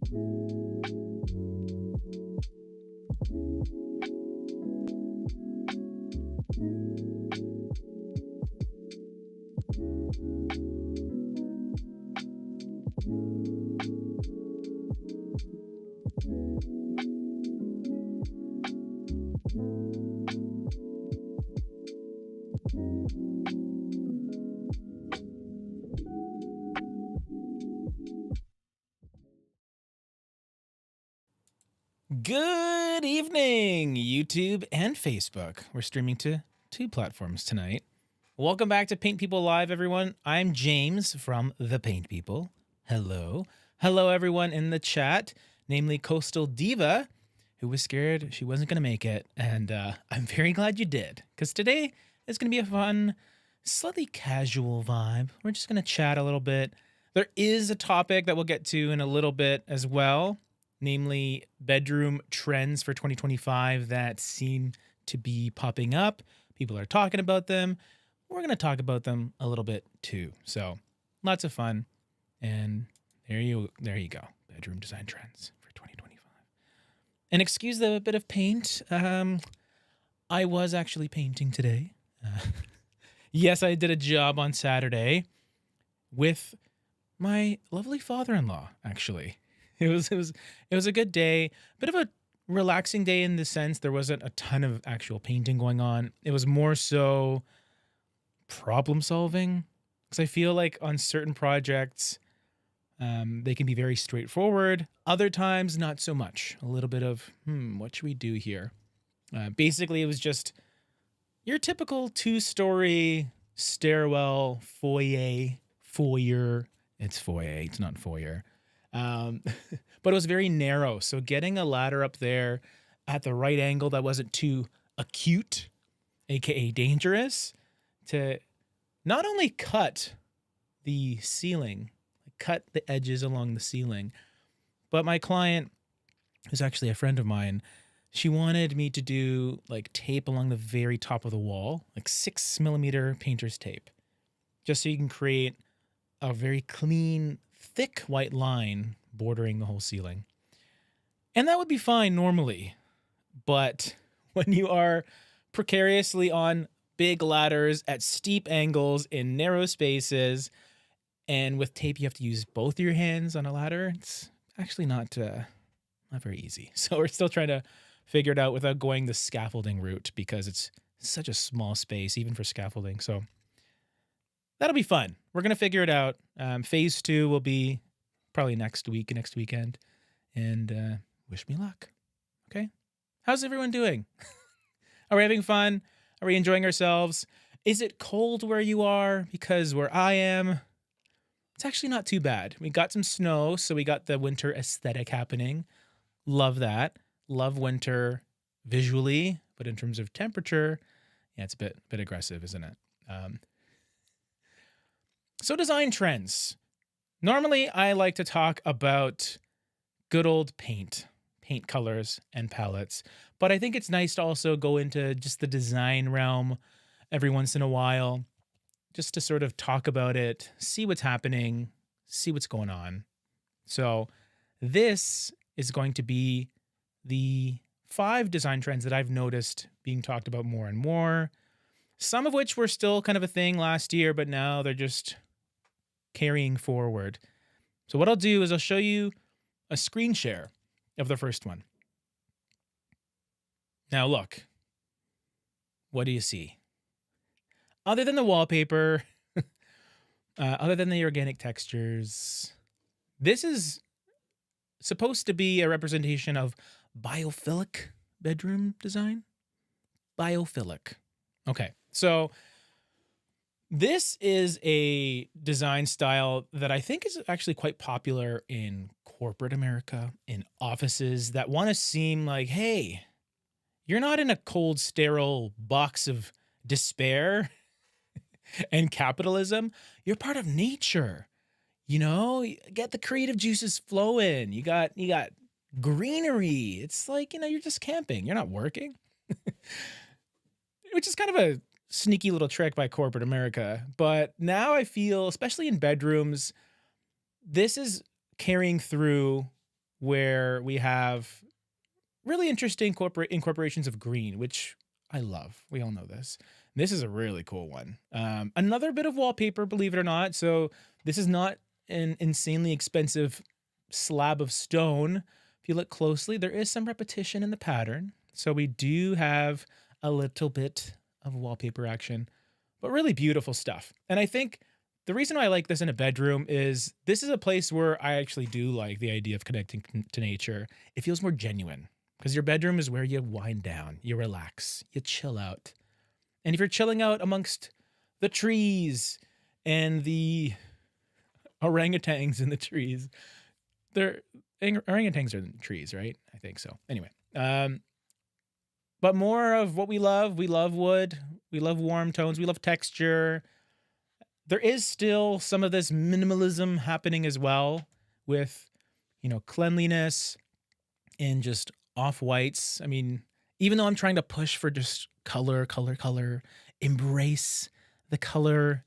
Good evening, YouTube and Facebook. We're streaming to two platforms tonight. Welcome back to Paint People Live, everyone. I'm James from The Paint People. Hello. Hello, everyone in the chat, namely Coastal Diva, who was scared she wasn't going to make it. And I'm very glad you did, because today is going to be a fun, slightly casual vibe. We're just going to chat a little bit. There is a topic that we'll get to in a little bit as well, namely bedroom trends for 2025 that seem to be popping up. People are talking about them. We're going to talk about them a little bit too. So lots of fun. And there you go. Bedroom design trends for 2025. And excuse the bit of paint. I was actually painting today. Yes, I did a job on Saturday with my lovely father-in-law, actually. It was a good day, bit of a relaxing day in the sense there wasn't a ton of actual painting going on. It was more so problem solving, because I feel like on certain projects, they can be very straightforward. Other times, not so much. A little bit of, what should we do here? Basically, it was just your typical 2-story stairwell foyer. It's foyer. It's not foyer. But it was very narrow. So getting a ladder up there at the right angle that wasn't too acute, aka dangerous, to not only cut the ceiling, cut the edges along the ceiling, but my client, who's actually a friend of mine, she wanted me to do like tape along the very top of the wall, like 6mm painter's tape, just so you can create a very clean, thick white line bordering the whole ceiling. And that would be fine normally. But when you are precariously on big ladders at steep angles in narrow spaces, and with tape you have to use both your hands on a ladder, it's actually not very easy. So we're still trying to figure it out without going the scaffolding route, because it's such a small space, even for scaffolding. So that'll be fun. We're going to figure it out. Phase 2 will be probably next weekend. And wish me luck. Okay? How's everyone doing? Are we having fun? Are we enjoying ourselves? Is it cold where you are? Because where I am, it's actually not too bad. We got some snow, so we got the winter aesthetic happening. Love that. Love winter visually, but in terms of temperature, yeah, it's a bit aggressive, isn't it? So design trends. Normally, I like to talk about good old paint colors and palettes, but I think it's nice to also go into just the design realm every once in a while, just to sort of talk about it, see what's happening, see what's going on. So this is going to be the 5 design trends that I've noticed being talked about more and more, some of which were still kind of a thing last year, but now they're just carrying forward. So what I'll do is I'll show you a screen share of the first one. Now look, what do you see? Other than the wallpaper, other than the organic textures, this is supposed to be a representation of biophilic bedroom design. Biophilic. Okay, so this is a design style that I think is actually quite popular in corporate America, in offices that want to seem like, hey, you're not in a cold, sterile box of despair and capitalism. You're part of nature. You know, get the creative juices flowing. You got greenery. It's like, you're just camping. You're not working. Which is kind of a sneaky little trick by corporate America. But now I feel, especially in bedrooms, this is carrying through where we have really interesting incorporations of green, which I love. We all know this. This is a really cool one. Another bit of wallpaper, believe it or not. So this is not an insanely expensive slab of stone. If you look closely, there is some repetition in the pattern. So we do have a little bit of wallpaper action, but really beautiful stuff. And I think the reason why I like this in a bedroom is this is a place where I actually do like the idea of connecting to nature. It feels more genuine because your bedroom is where you wind down, you relax, you chill out. And if you're chilling out amongst the trees and the orangutans in the trees, orangutans are in the trees, right? I think so. Anyway, but more of what we love. We love wood. We love warm tones. We love texture. There is still some of this minimalism happening as well with, cleanliness and just off-whites. I mean, even though I'm trying to push for just color, embrace the color,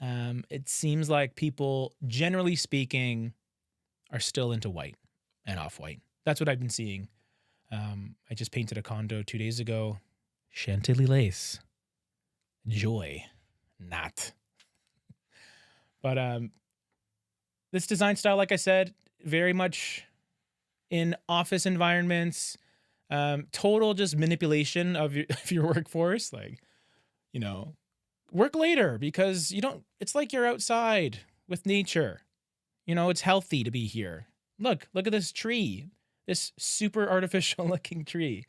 it seems like people, generally speaking, are still into white and off-white. That's what I've been seeing. I just painted a condo 2 days ago. Chantilly lace. Joy. Not. But this design style, like I said, very much in office environments, total just manipulation of your workforce. Like, work later because it's like you're outside with nature. It's healthy to be here. Look at this tree, this super artificial looking tree.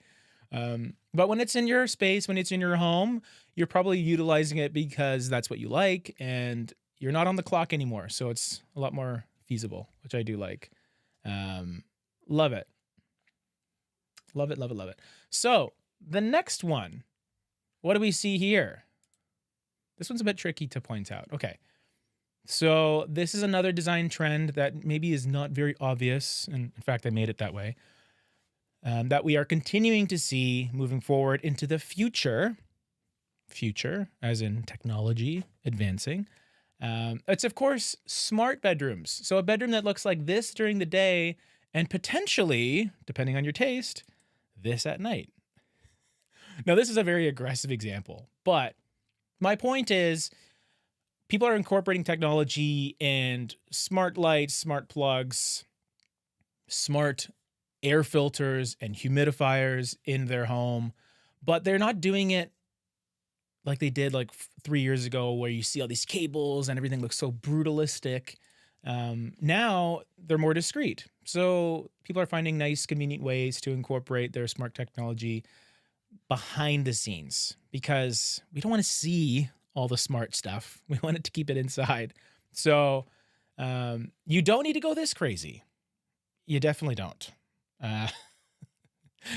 But when it's in your space, when it's in your home, you're probably utilizing it because that's what you like and you're not on the clock anymore. So it's a lot more feasible, which I do like. Love it. Love it. So the next one, what do we see here? This one's a bit tricky to point out. Okay. So this is another design trend that maybe is not very obvious. And in fact, I made it that way. That we are continuing to see moving forward into the future, as in technology advancing. It's, of course, smart bedrooms. So a bedroom that looks like this during the day and potentially, depending on your taste, this at night. Now, this is a very aggressive example, but my point is people are incorporating technology and smart lights, smart plugs, smart air filters and humidifiers in their home, but they're not doing it like they did like 3 years ago where you see all these cables and everything looks so brutalistic. Now they're more discreet. So people are finding nice, convenient ways to incorporate their smart technology behind the scenes because we don't want to see all the smart stuff. We want it to keep it inside. So you don't need to go this crazy. You definitely don't.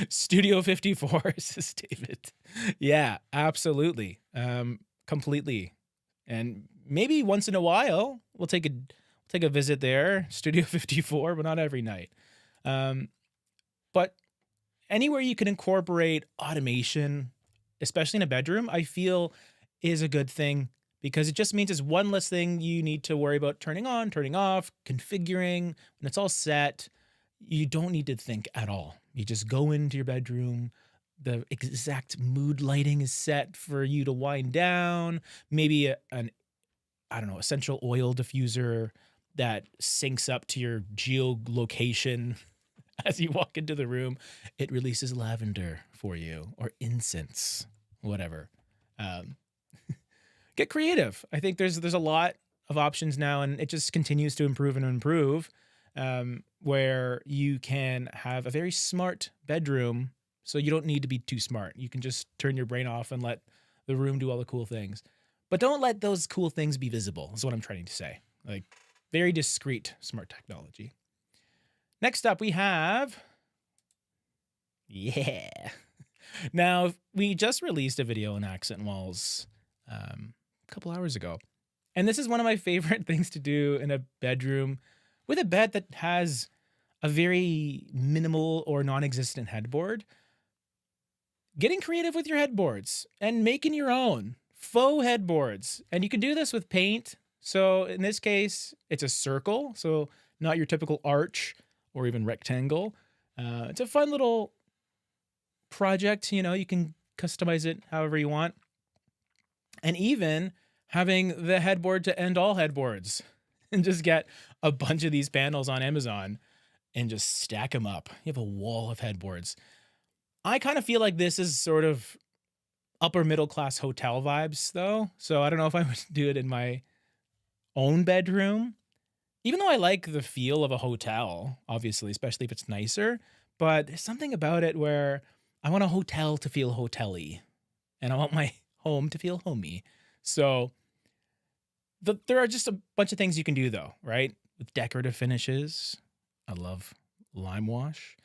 Studio 54, says David. Yeah, absolutely. Completely. And maybe once in a while we'll take a visit there, Studio 54, but not every night. But anywhere you can incorporate automation, especially in a bedroom, I feel is a good thing because it just means it's one less thing you need to worry about turning on, turning off, configuring. When it's all set, you don't need to think at all. You just go into your bedroom. The exact mood lighting is set for you to wind down. Maybe an essential oil diffuser that syncs up to your geolocation as you walk into the room. It releases lavender for you or incense, whatever. Get creative. I think there's a lot of options now, and it just continues to improve and improve. Where you can have a very smart bedroom, so you don't need to be too smart. You can just turn your brain off and let the room do all the cool things. But don't let those cool things be visible, is what I'm trying to say. Like, very discreet smart technology. Next up, we have... Yeah. Now, we just released a video on accent walls a couple hours ago. And this is one of my favorite things to do in a bedroom with a bed that has a very minimal or non-existent headboard. Getting creative with your headboards and making your own faux headboards. And you can do this with paint. So in this case, it's a circle. So not your typical arch or even rectangle. It's a fun little project. You can customize it however you want. And even having the headboard to end all headboards and just get a bunch of these panels on Amazon and just stack them up. You have a wall of headboards. I kind of feel like this is sort of upper middle class hotel vibes though. So I don't know if I would do it in my own bedroom, even though I like the feel of a hotel, obviously, especially if it's nicer. But there's something about it where I want a hotel to feel hotel-y and I want my home to feel homey. So there are just a bunch of things you can do though, right? With decorative finishes. I love lime wash.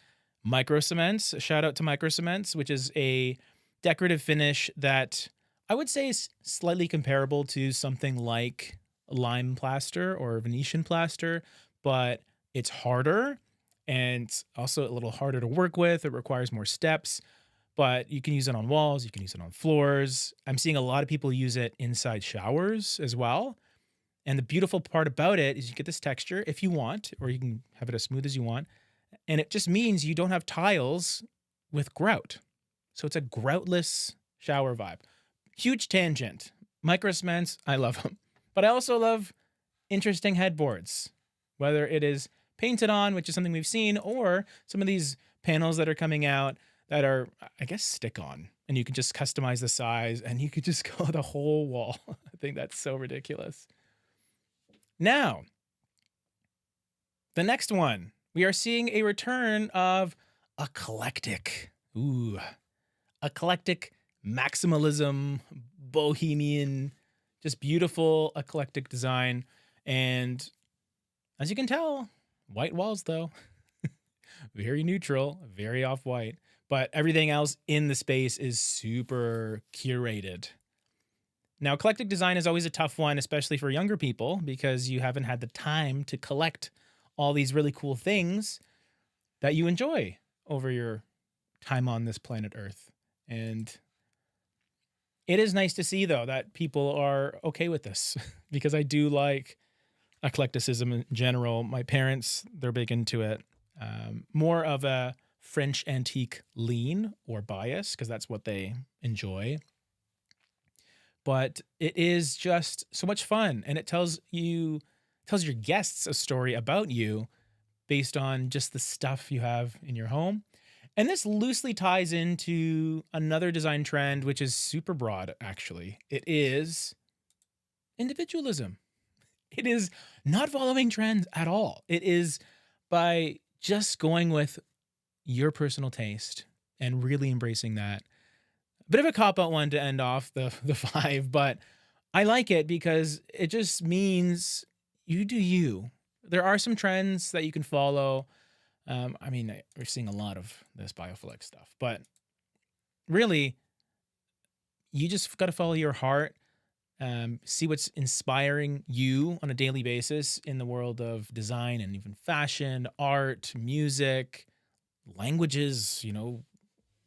Micro cements, shout out to micro cements, which is a decorative finish that I would say is slightly comparable to something like lime plaster or Venetian plaster, but it's harder and also a little harder to work with. It requires more steps, but you can use it on walls, you can use it on floors. I'm seeing a lot of people use it inside showers as well. And the beautiful part about it is you get this texture if you want, or you can have it as smooth as you want. And it just means you don't have tiles with grout. So it's a groutless shower vibe. Huge tangent. Micro cements, I love them. But I also love interesting headboards, whether it is painted on, which is something we've seen, or some of these panels that are coming out that are, I guess, stick on. And you can just customize the size and you could just go the whole wall. I think that's so ridiculous. Now, the next one, we are seeing a return of eclectic. Eclectic maximalism, bohemian, just beautiful eclectic design. And as you can tell, white walls though, very neutral, very off-white, but everything else in the space is super curated. Now, eclectic design is always a tough one, especially for younger people, because you haven't had the time to collect all these really cool things that you enjoy over your time on this planet Earth. And it is nice to see, though, that people are okay with this because I do like eclecticism in general. My parents, they're big into it. More of a French antique lean or bias because that's what they enjoy. But it is just so much fun, and it tells your guests a story about you based on just the stuff you have in your home. And this loosely ties into another design trend, which is super broad, actually. It is individualism. It is not following trends at all. It is by just going with your personal taste and really embracing that. Bit of a cop-out one to end off the 5, but I like it because it just means you do you. There are some trends that you can follow. We're seeing a lot of this biophilic stuff, but really, you just got to follow your heart, see what's inspiring you on a daily basis in the world of design and even fashion, art, music, languages,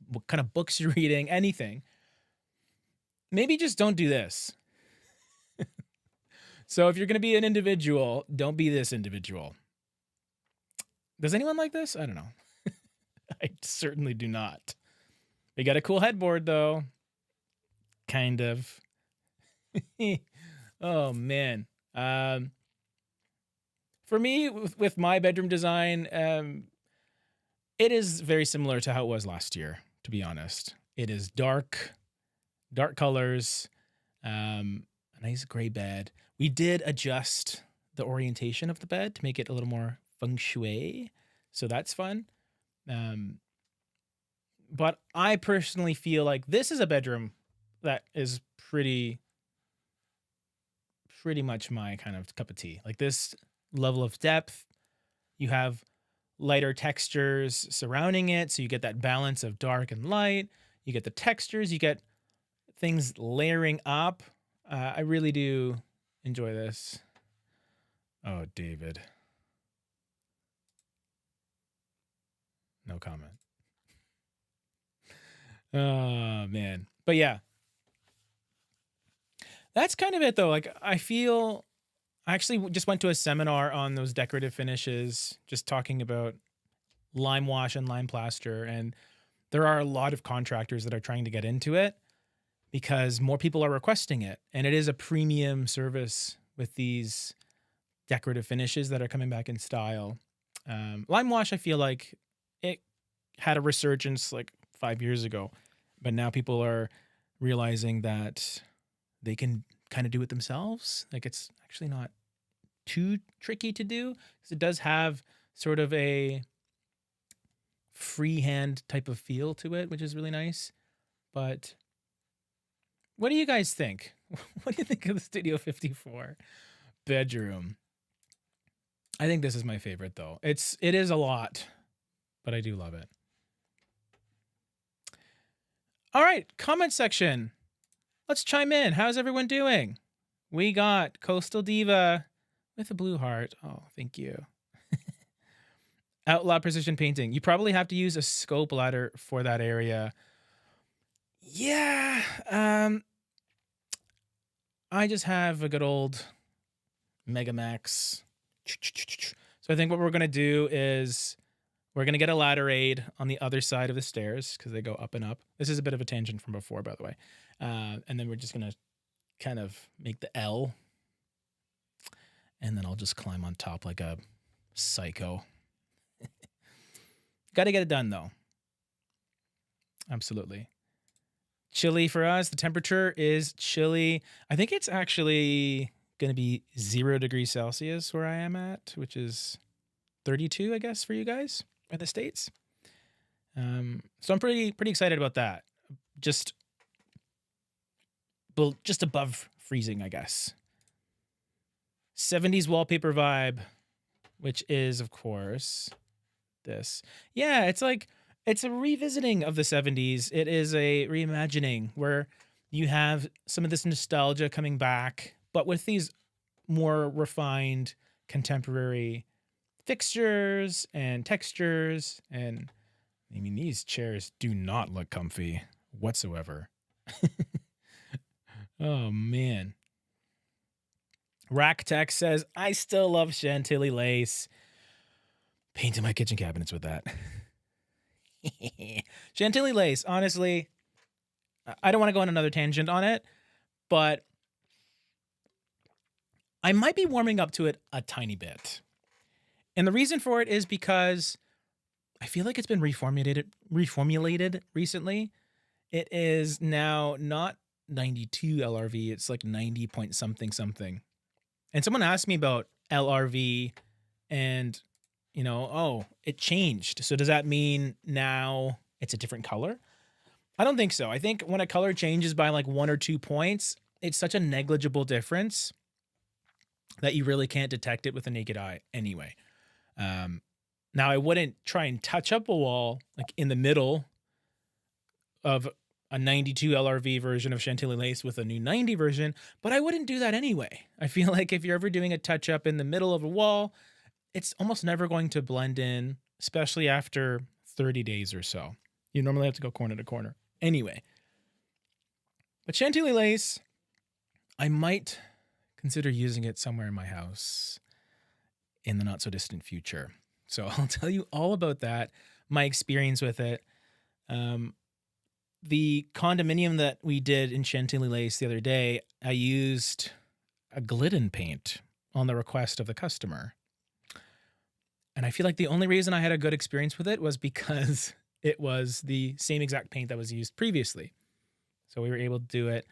what kind of books you're reading, anything. Maybe just don't do this. So if you're going to be an individual, don't be this individual. Does anyone like this? I don't know. I certainly do not. We got a cool headboard, though. Kind of. Oh, man. For me, with my bedroom design, it is very similar to how it was last year, to be honest. It is dark colors, a nice gray bed. We did adjust the orientation of the bed to make it a little more feng shui, so that's fun. But I personally feel like this is a bedroom that is pretty much my kind of cup of tea. Like this level of depth, you have lighter textures surrounding it, so you get that balance of dark and light. You get the textures, you get things layering up. I really do enjoy this. Oh, David. No comment. Oh, man. But yeah. That's kind of it, though. Like, I actually just went to a seminar on those decorative finishes, just talking about lime wash and lime plaster. And there are a lot of contractors that are trying to get into it because more people are requesting it. And it is a premium service with these decorative finishes that are coming back in style. Lime wash, I feel like it had a resurgence like 5 years ago, but now people are realizing that they can kind of do it themselves. Like it's actually not too tricky to do because it does have sort of a freehand type of feel to it, which is really nice. But what do you guys think? What do you think of the Studio 54 bedroom? I think this is my favorite though. It is a lot, but I do love it. All right, comment section. Let's chime in. How's everyone doing? We got Coastal Diva with a blue heart. Oh, thank you. Outlaw Precision Painting. You probably have to use a scope ladder for that area. Yeah. I just have a good old Megamax. So I think what we're going to do is we're going to get a ladder aid on the other side of the stairs because they go up and up. This is a bit of a tangent from before, by the way. And then we're just going to kind of make the L. And then I'll just climb on top like a psycho. Got to get it done, though. Absolutely. Chilly for us. The temperature is chilly. I think it's actually going to be 0 degrees Celsius where I am at, which is 32, I guess, for you guys in the States. So I'm pretty excited about that. Just above freezing, I guess. 70s wallpaper vibe, which is, of course, this. Yeah, it's a revisiting of the 70s. It is a reimagining where you have some of this nostalgia coming back, but with these more refined contemporary fixtures and textures. And I mean, these chairs do not look comfy whatsoever. Oh, man. Rack Tech says, I still love Chantilly lace. Painting my kitchen cabinets with that. Chantilly lace, honestly, I don't want to go on another tangent on it, but I might be warming up to it a tiny bit. And the reason for it is because I feel like it's been reformulated recently. It is now not 92 LRV, it's like 90 point something. And someone asked me about LRV and, it changed. So does that mean now it's a different color? I don't think so. I think when a color changes by like 1 or 2 points, it's such a negligible difference that you really can't detect it with the naked eye anyway. Now, I wouldn't try and touch up a wall like in the middle of a 92 LRV version of Chantilly lace with a new 90 version, but I wouldn't do that anyway. I feel like if you're ever doing a touch up in the middle of a wall, it's almost never going to blend in, especially after 30 days or so. You normally have to go corner to corner. Anyway, but Chantilly lace, I might consider using it somewhere in my house in the not so distant future. So I'll tell you all about that, my experience with it. The condominium that we did in Chantilly lace the other day, I used a Glidden paint on the request of the customer. And I feel like the only reason I had a good experience with it was because it was the same exact paint that was used previously. So we were able to do it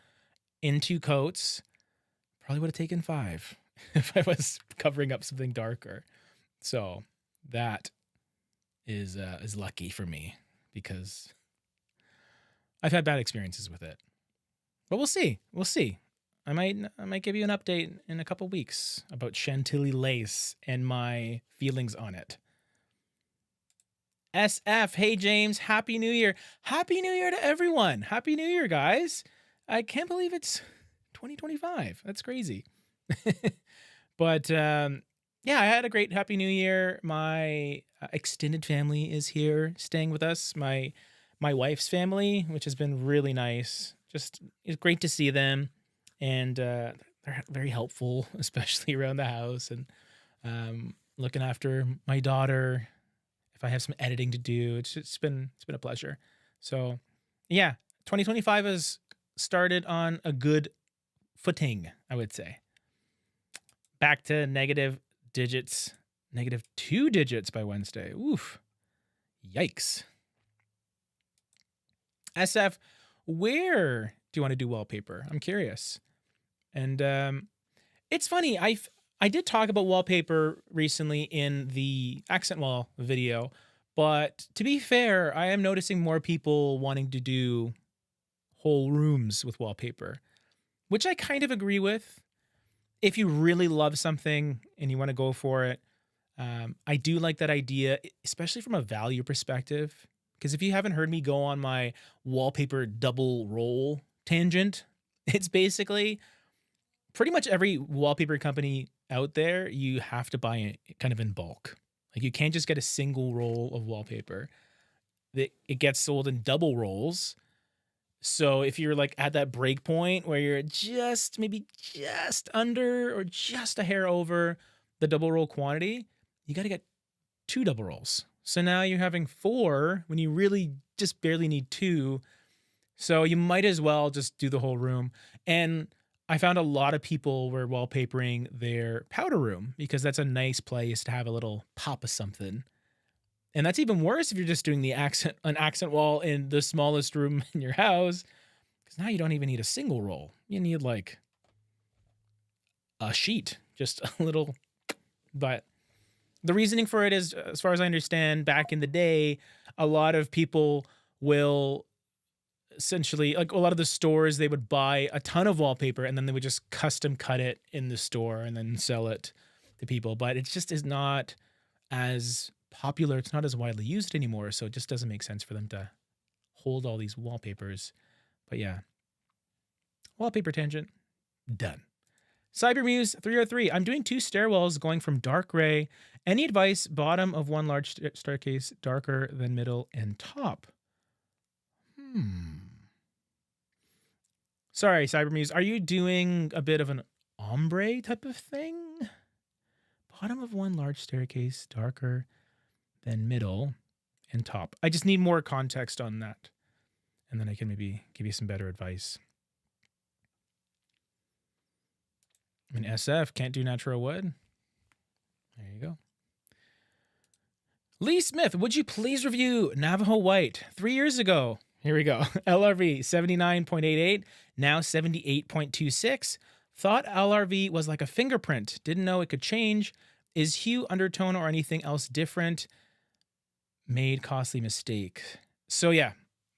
in 2 coats. Probably would have taken 5 if I was covering up something darker. So that is lucky for me because I've had bad experiences with it. But we'll see. I might give you an update in a couple weeks about Chantilly lace and my feelings on it. SF, hey James, Happy New Year. Happy New Year to everyone. Happy New Year, guys. I can't believe it's 2025. That's crazy. But yeah, I had a great Happy New Year. My extended family is here staying with us. My wife's family, which has been really nice. Just it's great to see them. And they're very helpful, especially around the house and looking after my daughter. if I have some editing to do. It's been a pleasure. So yeah, 2025 has started on a good footing, I would say. Back to negative digits, negative 2 digits by Wednesday. Oof. Yikes. SF, where do you want to do wallpaper? I'm curious. And it's funny. I did talk about wallpaper recently in the accent wall video, but to be fair, I am noticing more people wanting to do whole rooms with wallpaper, which I kind of agree with. If you really love something and you want to go for it, I do like that idea, especially from a value perspective. Because if you haven't heard me go on my wallpaper double roll tangent, it's basically pretty much every wallpaper company out there, you have to buy it kind of in bulk. Like you can't just get a single roll of wallpaper. It gets sold in double rolls. So if you're like at that break point where you're maybe just under or just a hair over the double roll quantity, you got to get 2 double rolls. So now you're having 4 when you really just barely need 2. So you might as well just do the whole room. And I found a lot of people were wallpapering their powder room because that's a nice place to have a little pop of something. And that's even worse if you're just doing an accent wall in the smallest room in your house, because now you don't even need a single roll. You need like a sheet, just a little. But the reasoning for it is, as far as I understand, back in the day, a lot of people will essentially, like a lot of the stores, they would buy a ton of wallpaper and then they would just custom cut it in the store and then sell it to people. But it just is not as popular. It's not as widely used anymore. So it just doesn't make sense for them to hold all these wallpapers. But yeah, wallpaper tangent, done. Cybermuse 303. I'm doing 2 stairwells going from dark gray. Any advice? Bottom of one large staircase, darker than middle and top. Sorry, Cybermuse. Are you doing a bit of an ombre type of thing? Bottom of one large staircase, darker than middle and top. I just need more context on that. And then I can maybe give you some better advice. I mean, SF can't do natural wood. There you go. Lee Smith, would you please review Navajo White? 3 years ago. Here we go. LRV 79.88, now 78.26. Thought LRV was like a fingerprint. Didn't know it could change. Is hue, undertone, or anything else different? Made costly mistake. So yeah,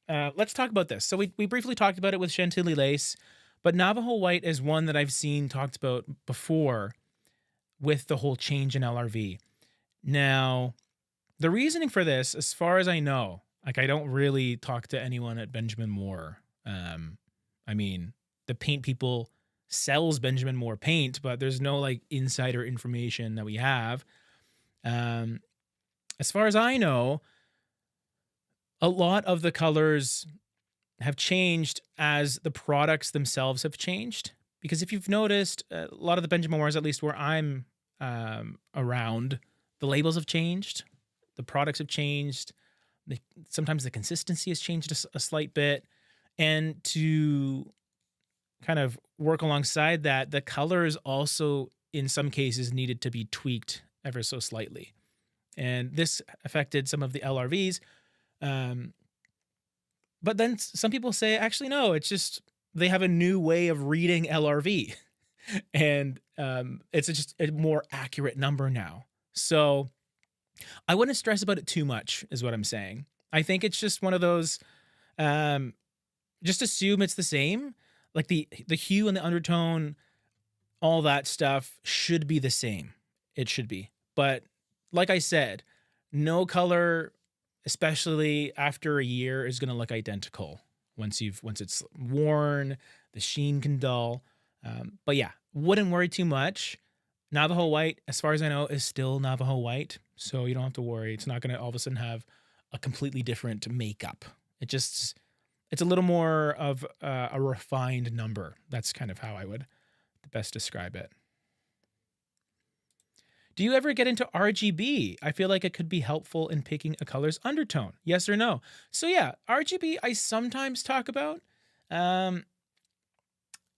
let's talk about this. So we briefly talked about it with Chantilly Lace, but Navajo White is one that I've seen talked about before with the whole change in LRV. Now, the reasoning for this, as far as I know, like I don't really talk to anyone at Benjamin Moore. I mean, the paint people sells Benjamin Moore paint, but there's no like insider information that we have. As far as I know, a lot of the colors have changed as the products themselves have changed. Because if you've noticed, a lot of the Benjamin Moores, at least where I'm around, the labels have changed, the products have changed. Sometimes the consistency has changed a slight bit. And to kind of work alongside that, the colors also, in some cases, needed to be tweaked ever so slightly. And this affected some of the LRVs. But then some people say, actually, no, it's just they have a new way of reading LRV. And it's just a more accurate number now. So I wouldn't stress about it too much, is what I'm saying. I think it's just one of those, just assume it's the same. Like the hue and the undertone, all that stuff should be the same. It should be. But like I said, no color, especially after a year, is going to look identical once it's worn, the sheen can dull. But yeah, wouldn't worry too much. Navajo White, as far as I know, is still Navajo White. So you don't have to worry. It's not going to all of a sudden have a completely different makeup. It's a little more of a refined number. That's kind of how I would best describe it. Do you ever get into RGB? I feel like it could be helpful in picking a color's undertone. Yes or no? So yeah, RGB I sometimes talk about. Um,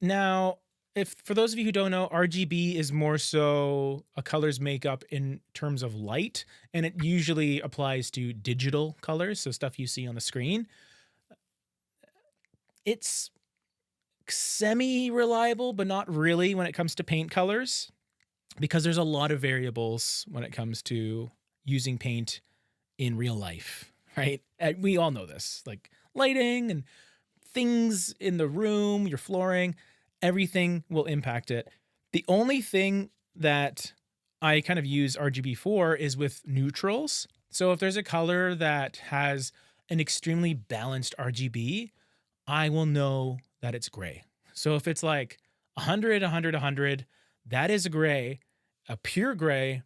Now, if for those of you who don't know, RGB is more so a color's makeup in terms of light, and it usually applies to digital colors, so stuff you see on the screen. It's semi-reliable, but not really when it comes to paint colors, because there's a lot of variables when it comes to using paint in real life, right? And we all know this, like lighting and things in the room, your flooring, everything will impact it. The only thing that I kind of use RGB for is with neutrals. So if there's a color that has an extremely balanced RGB, I will know that it's gray. So if it's like 100, 100, 100, that is a gray, a pure gray.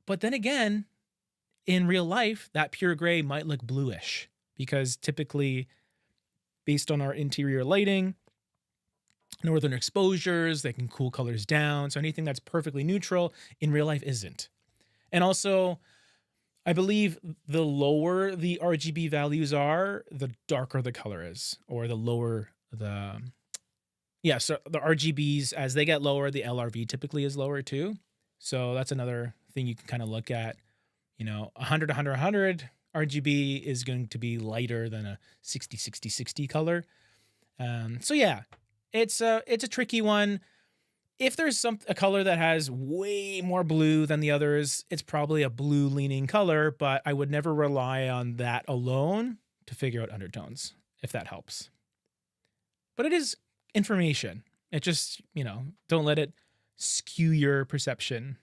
But then again, in real life, that pure gray might look bluish because typically, based on our interior lighting, northern exposures, they can cool colors down. So anything that's perfectly neutral in real life isn't. And also, I believe the lower the RGB values are, the darker the color is, or the lower the, yeah, so the RGBs, as they get lower, the LRV typically is lower too. So that's another thing you can kind of look at. 100, 100, 100 RGB is going to be lighter than a 60, 60, 60 color. So yeah, it's a tricky one. If there's a color that has way more blue than the others, it's probably a blue leaning color, but I would never rely on that alone to figure out undertones, if that helps. But it is information. It just, don't let it skew your perception.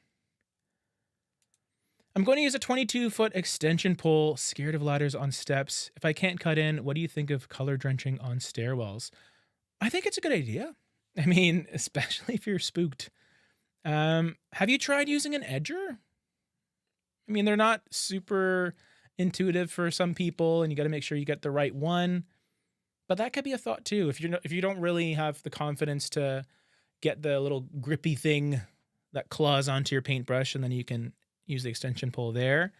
I'm going to use a 22-foot extension pole, scared of ladders on steps. If I can't cut in, what do you think of color drenching on stairwells? I think it's a good idea. I mean, especially if you're spooked. Have you tried using an edger? I mean, they're not super intuitive for some people, and you got to make sure you get the right one. But that could be a thought too. If you don't really have the confidence to get the little grippy thing that claws onto your paintbrush, and then you can use the extension pole there.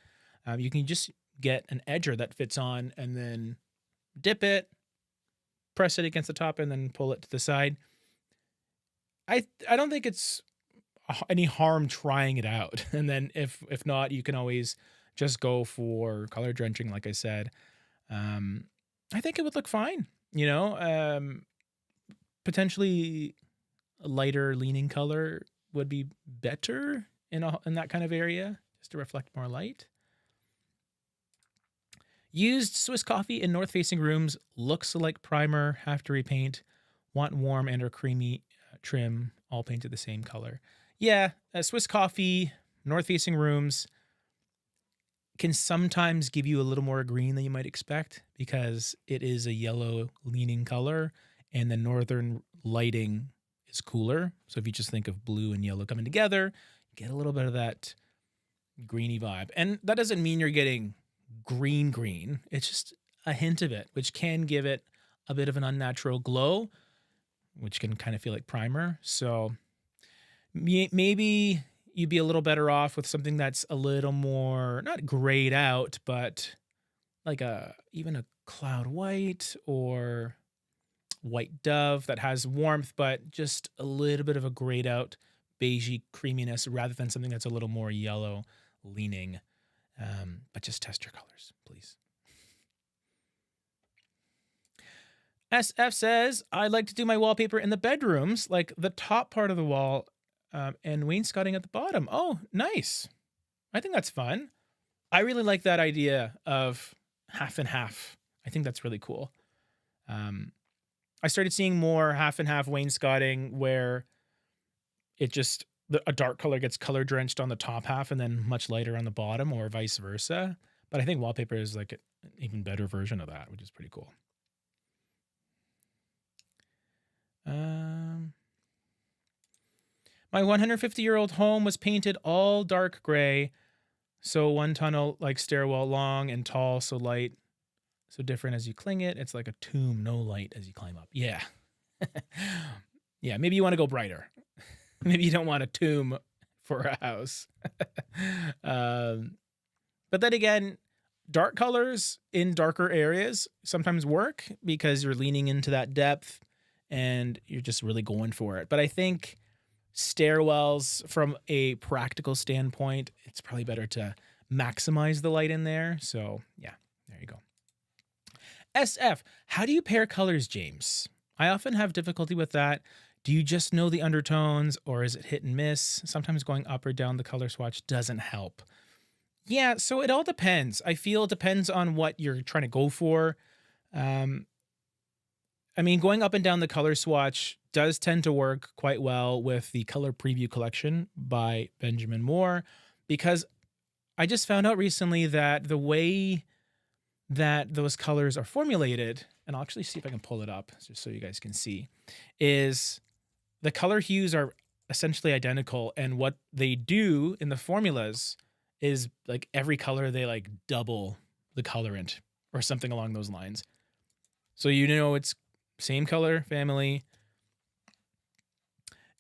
You can just get an edger that fits on, and then dip it, press it against the top, and then pull it to the side. I don't think it's any harm trying it out. And then if not, you can always just go for color drenching, like I said. I think it would look fine. Potentially a lighter leaning color would be better in that kind of area, just to reflect more light. Used Swiss coffee in north-facing rooms, looks like primer, have to repaint, want warm and or creamy trim, all painted the same color. Yeah, Swiss coffee, north-facing rooms can sometimes give you a little more green than you might expect because it is a yellow leaning color and the northern lighting is cooler. So if you just think of blue and yellow coming together, you get a little bit of that greeny vibe. And that doesn't mean you're getting green. It's just a hint of it, which can give it a bit of an unnatural glow, which can kind of feel like primer. So maybe you'd be a little better off with something that's a little more, not grayed out, but like even a cloud white or white dove that has warmth, but just a little bit of a grayed out beigey creaminess rather than something that's a little more yellow leaning. But just test your colors, please. SF says, I'd like to do my wallpaper in the bedrooms, like the top part of the wall and wainscoting at the bottom. Oh, nice. I think that's fun. I really like that idea of half and half. I think that's really cool. I started seeing more half and half wainscoting where it just, a dark color gets color drenched on the top half and then much lighter on the bottom, or vice versa. But I think wallpaper is like an even better version of that, which is pretty cool. My 150-year-old home was painted all dark gray. So one tunnel like stairwell, long and tall, so light, so different as you cling it. It's like a tomb, no light as you climb up. Yeah. Yeah, maybe you want to go brighter. Maybe you don't want a tomb for a house. But then again, dark colors in darker areas sometimes work because you're leaning into that depth and you're just really going for it. But I think stairwells, from a practical standpoint, it's probably better to maximize the light in there. So yeah, there you go. SF, how do you pair colors, James? I often have difficulty with that. Do you just know the undertones, or is it hit and miss? Sometimes going up or down the color swatch doesn't help. Yeah, so it all depends. I feel it depends on what you're trying to go for. Um, I mean, going up and down the color swatch does tend to work quite well with the Color Preview Collection by Benjamin Moore, because I just found out recently that the way that those colors are formulated, and I'll actually see if I can pull it up just so you guys can see, is the color hues are essentially identical. And what they do in the formulas is like every color, they like double the colorant or something along those lines. So you know it's same color family.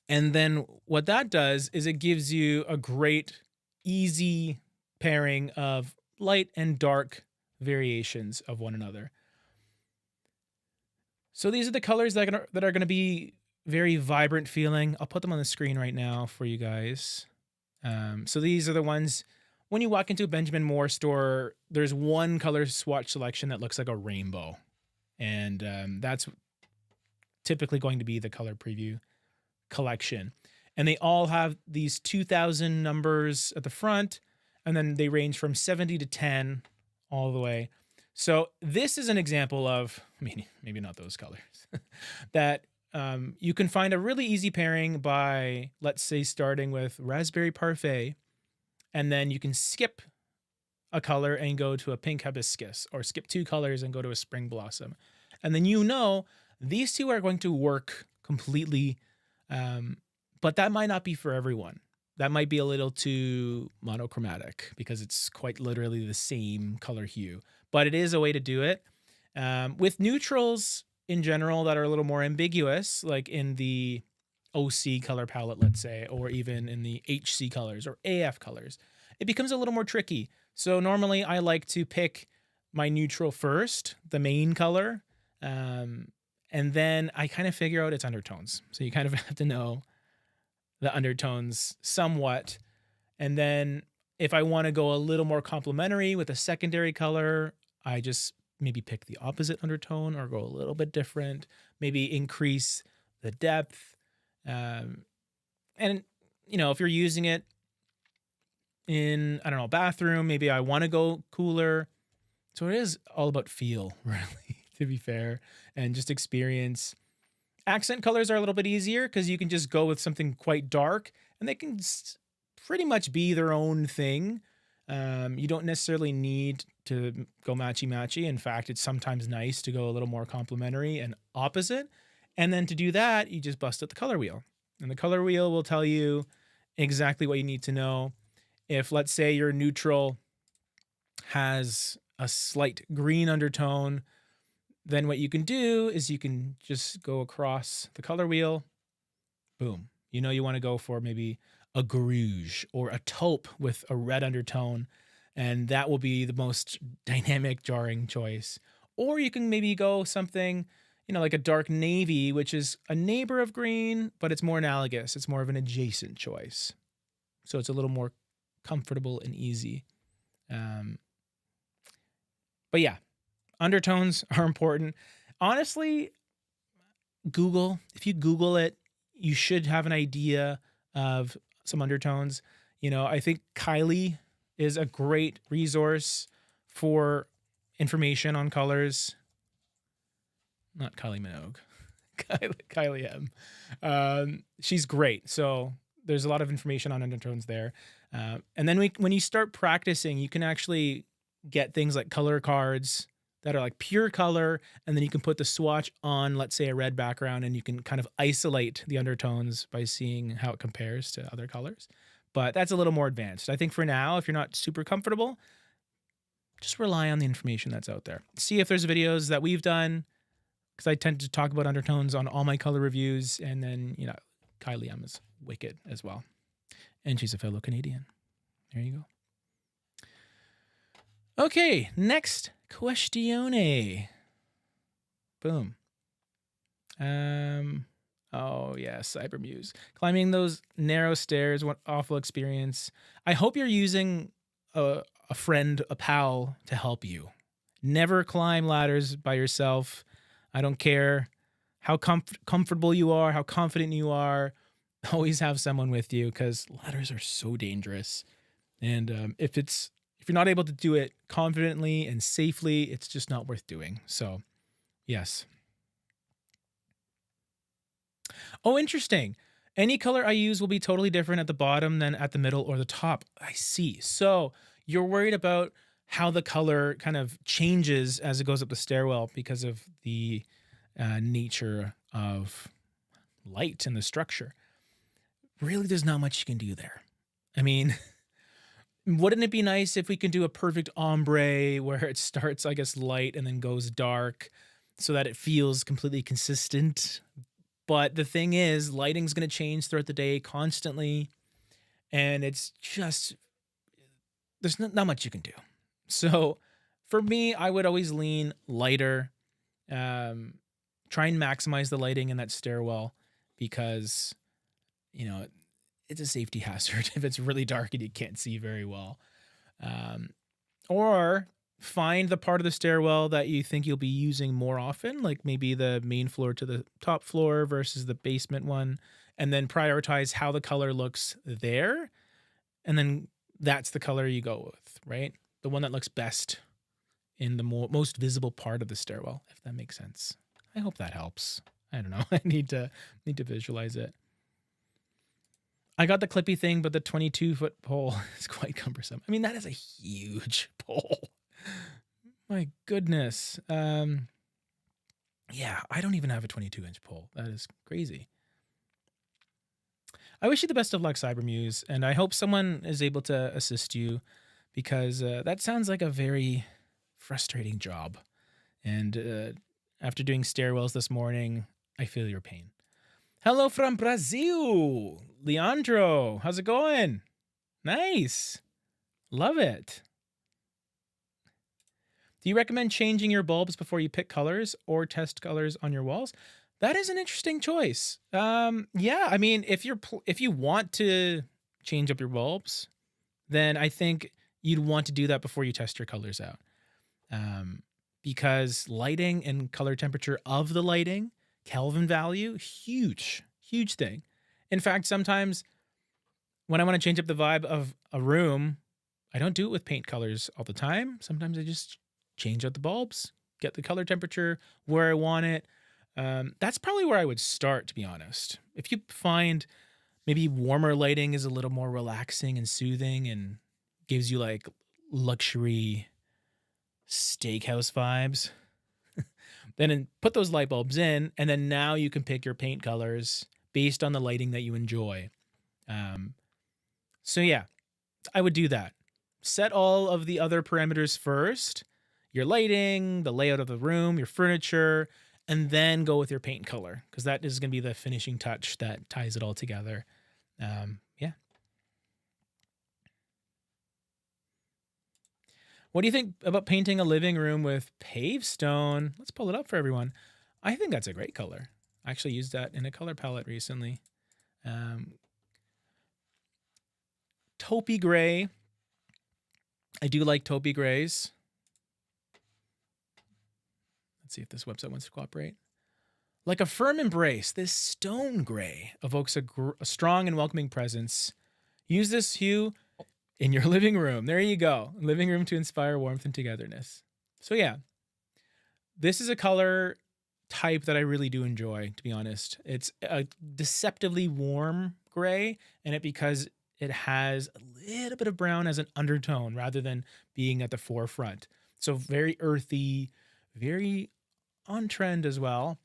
And then what that does is it gives you a great, easy pairing of light and dark variations of one another. So these are the colors that are going to be very vibrant feeling. I'll put them on the screen right now for you guys. So these are the ones, when you walk into a Benjamin Moore store, there's one color swatch selection that looks like a rainbow. And that's typically going to be the Color Preview Collection. And they all have these 2000 numbers at the front, and then they range from 70 to 10 all the way. So this is an example of, I mean, maybe not those colors, that you can find a really easy pairing by, let's say, starting with Raspberry Parfait, and then you can skip a color and go to a Pink Hibiscus, or skip 2 colors and go to a Spring Blossom. And then you know these two are going to work completely, but that might not be for everyone. That might be a little too monochromatic because it's quite literally the same color hue, but it is a way to do it. With neutrals in general that are a little more ambiguous, like in the OC color palette, let's say, or even in the HC colors or AF colors, it becomes a little more tricky. So normally I like to pick my neutral first, the main color, and then I kind of figure out its undertones. So you kind of have to know the undertones somewhat. And then if I want to go a little more complementary with a secondary color, I just maybe pick the opposite undertone or go a little bit different, maybe increase the depth. And, you know, if you're using it in, I don't know, bathroom, maybe I want to go cooler. So it is all about feel, really, to be fair, and just experience. Accent colors are a little bit easier because you can just go with something quite dark and they can pretty much be their own thing. You don't necessarily need to go matchy-matchy. In fact, it's sometimes nice to go a little more complementary and opposite. And then to do that, you just bust out the color wheel. And the color wheel will tell you exactly what you need to know. If, let's say, your neutral has a slight green undertone, then what you can do is you can just go across the color wheel. Boom. You know you want to go for maybe a Grouge or a taupe with a red undertone, and that will be the most dynamic, jarring choice. Or you can maybe go something, you know, like a dark navy, which is a neighbor of green, but it's more analogous. It's more of an adjacent choice. So it's a little more comfortable and easy. But yeah, undertones are important. Honestly, if you Google it, you should have an idea of some undertones. You know, I think Kylie is a great resource for information on colors. Not Kylie Minogue, Kylie M. She's great. So there's a lot of information on undertones there. And then when you start practicing, you can actually get things like color cards that are like pure color, and then you can put the swatch on, let's say, a red background, and you can kind of isolate the undertones by seeing how it compares to other colors. But that's a little more advanced. I think for now, if you're not super comfortable, just rely on the information that's out there. See if there's videos that we've done, because I tend to talk about undertones on all my color reviews, and then, you know, Kylie M is wicked as well. And she's a fellow Canadian. There you go. Okay, next questione. Boom. Oh yeah, Cybermuse. Climbing those narrow stairs, what awful experience. I hope you're using a friend, a pal to help you. Never climb ladders by yourself. I don't care how comfortable you are, how confident you are. Always have someone with you because ladders are so dangerous. And if you're not able to do it confidently and safely, it's just not worth doing. So, yes. Oh, interesting. Any color I use will be totally different at the bottom than at the middle or the top. I see. So you're worried about how the color kind of changes as it goes up the stairwell because of the nature of light and the structure. Really, there's not much you can do there. I mean, wouldn't it be nice if we could do a perfect ombre where it starts, I guess, light and then goes dark so that it feels completely consistent? But the thing is, lighting's going to change throughout the day constantly, and it's just there's not much you can do. So for me, I would always lean lighter, try and maximize the lighting in that stairwell because, it's a safety hazard if it's really dark and you can't see very well. Or find the part of the stairwell that you think you'll be using more often, like maybe the main floor to the top floor versus the basement one, and then prioritize how the color looks there. And then that's the color you go with, right? The one that looks best in the most visible part of the stairwell, if that makes sense. I hope that helps. I don't know. I need to visualize it. I got the clippy thing, but the 22-foot pole is quite cumbersome. I mean, that is a huge pole. My goodness. Yeah, I don't even have a 22-inch pole. That is crazy. I wish you the best of luck, Cybermuse, and I hope someone is able to assist you because that sounds like a very frustrating job. And after doing stairwells this morning, I feel your pain. Hello from Brazil, Leandro. How's it going? Nice. Love it. Do you recommend changing your bulbs before you pick colors or test colors on your walls? That is an interesting choice. Yeah, I mean, if you want to change up your bulbs, then I think you'd want to do that before you test your colors out. Because lighting and color temperature of the lighting, Kelvin value, huge thing. In fact, sometimes when I want to change up the vibe of a room, I don't do it with paint colors all the time. Sometimes I just change out the bulbs, get the color temperature where I want it. That's probably where I would start, to be honest. If you find maybe warmer lighting is a little more relaxing and soothing and gives you like luxury steakhouse vibes, then put those light bulbs in, and then now you can pick your paint colors based on the lighting that you enjoy. So yeah, I would do that. Set all of the other parameters first, your lighting, the layout of the room, your furniture, and then go with your paint color because that is going to be the finishing touch that ties it all together. Yeah. What do you think about painting a living room with pavestone? Let's pull it up for everyone. I think that's a great color. I actually used that in a color palette recently. Taupey gray. I do like taupey grays. Let's see if this website wants to cooperate. Like a firm embrace, this stone gray evokes a strong and welcoming presence. Use this hue in your living room. There you go. Living room to inspire warmth and togetherness. So yeah, this is a color type that I really do enjoy, to be honest. It's a deceptively warm gray, and because it has a little bit of brown as an undertone rather than being at the forefront. So very earthy, very on trend as well.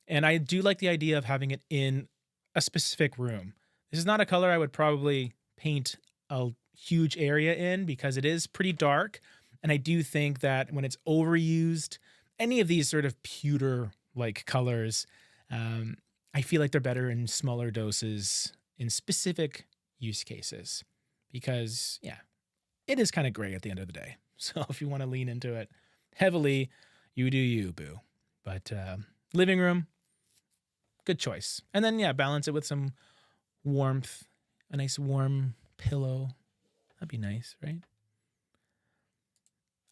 And I do like the idea of having it in a specific room. This is not a color I would probably paint a huge area in because it is pretty dark. And I do think that when it's overused, any of these sort of pewter-like colors, I feel like they're better in smaller doses in specific use cases because, yeah, it is kind of gray at the end of the day. So if you want to lean into it heavily, you do you, boo. But living room, good choice. And then, yeah, balance it with some warmth, a nice warm pillow. That'd be nice, right?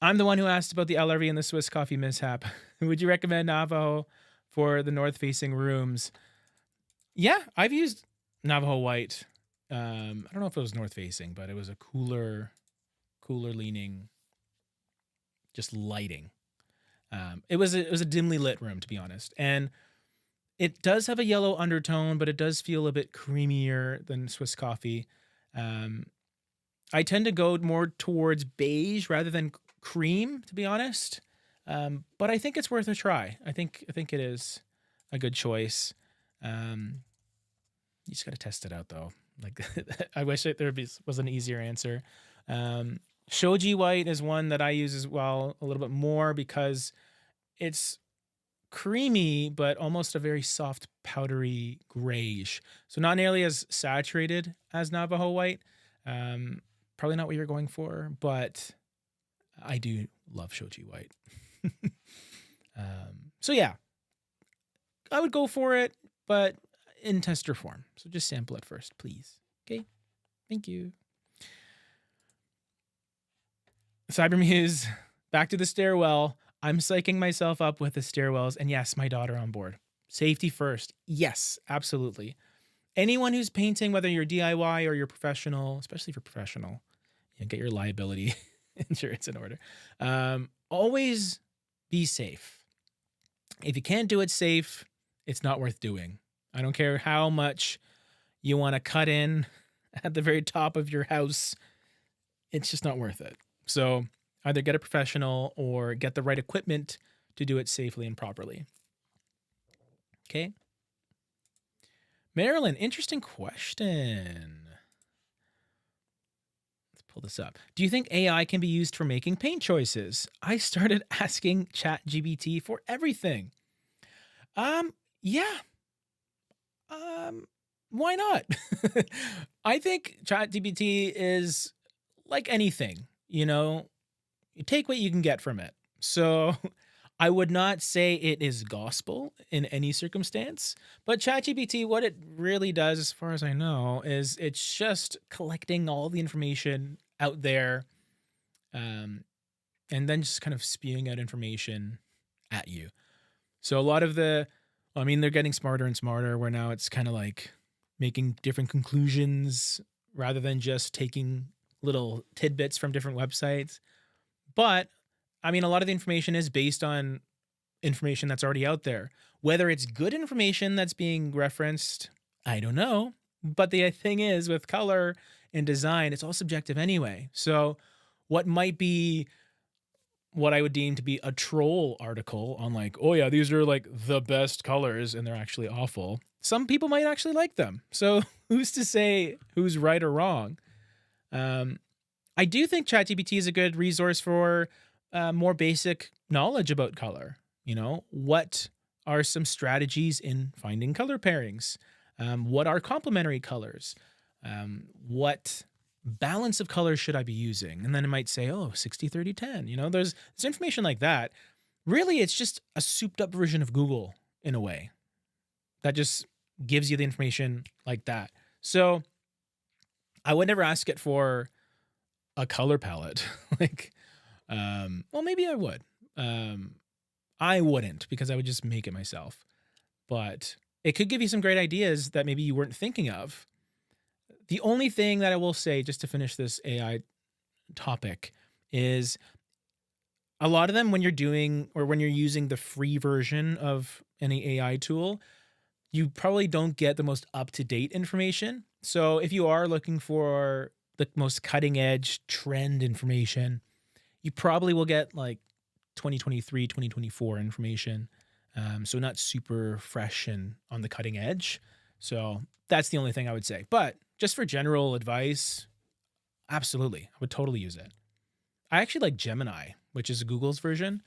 I'm the one who asked about the LRV and the Swiss coffee mishap. Would you recommend Navajo for the north-facing rooms? Yeah, I've used Navajo White. I don't know if it was north-facing, but it was a cooler leaning, just lighting. It was a dimly lit room, to be honest, and it does have a yellow undertone, but it does feel a bit creamier than Swiss coffee. I tend to go more towards beige rather than cream, to be honest. But I think it's worth a try. I think it is a good choice. You just got to test it out, though. Like, I wish was an easier answer. Shoji White is one that I use as well a little bit more because it's creamy, but almost a very soft, powdery grayish. So not nearly as saturated as Navajo White. Probably not what you're going for, but I do love Shoji White. So yeah, I would go for it, but in tester form. So just sample it first, please. Okay. Thank you. Cybermuse, back to the stairwell. I'm psyching myself up with the stairwells, and yes, my daughter on board. Safety first. Yes, absolutely. Anyone who's painting, whether you're DIY or you're professional, especially for professional, get your liability insurance in order. Always be safe. If you can't do it safe, it's not worth doing. I don't care how much you want to cut in at the very top of your house. It's just not worth it. So either get a professional or get the right equipment to do it safely and properly. Okay. Marilyn, interesting question. Let's pull this up. Do you think AI can be used for making paint choices? I started asking ChatGPT for everything. Yeah. Why not? I think ChatGPT is like anything, you take what you can get from it. So I would not say it is gospel in any circumstance, but ChatGPT, what it really does, as far as I know, is it's just collecting all the information out there, and then just kind of spewing out information at you. So a lot of they're getting smarter and smarter, where now it's kind of like making different conclusions rather than just taking little tidbits from different websites. But a lot of the information is based on information that's already out there. Whether it's good information that's being referenced, I don't know. But the thing is, with color and design, it's all subjective anyway. So what might be what I would deem to be a troll article on like, oh yeah, these are like the best colors and they're actually awful. Some people might actually like them. So who's to say who's right or wrong? I do think ChatGPT is a good resource for more basic knowledge about color. What are some strategies in finding color pairings? What are complementary colors? What balance of colors should I be using? And then it might say, 60, 30, 10. There's information like that. Really, it's just a souped up version of Google in a way that just gives you the information like that. So I would never ask it for a color palette. Maybe I would. I wouldn't, because I would just make it myself. But it could give you some great ideas that maybe you weren't thinking of. The only thing that I will say, just to finish this AI topic, is a lot of them, when you're using the free version of any AI tool, you probably don't get the most up-to-date information. So if you are looking for the most cutting edge trend information, you probably will get like 2023, 2024 information. So not super fresh and on the cutting edge. So that's the only thing I would say. But just for general advice, absolutely, I would totally use it. I actually like Gemini, which is Google's version